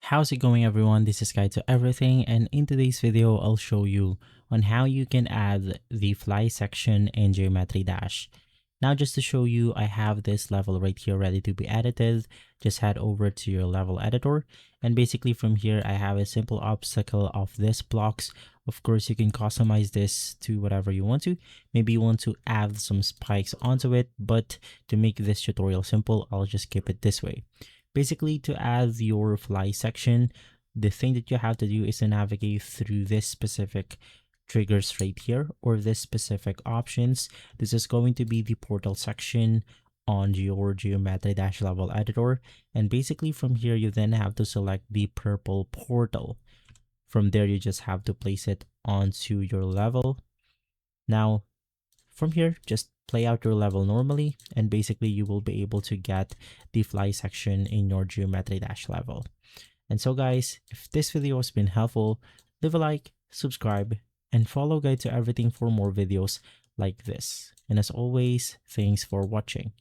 How's it going, everyone? This is Guide to Everything, and in today's video I'll show you on how you can add the fly section in Geometry Dash. Now, just to show you, I have this level right here ready to be edited. Just head over to your level editor, and basically from here I have a simple obstacle of this blocks. Of course, you can customize this to whatever you want to. Maybe you want to add some spikes onto it, but to make this tutorial simple, I'll just keep it this way. Basically, to add your fly section, the thing that you have to do is to navigate through this specific triggers right here, or this specific options. This is going to be the portal section on your Geometry Dash level editor. And basically from here, you then have to select the purple portal. From there, you just have to place it onto your level. Now, from here, just play out your level normally, and basically you will be able to get the fly section in your Geometry Dash level. And so guys, if this video has been helpful, leave a like, subscribe, and follow Guide to Everything for more videos like this. And as always, thanks for watching.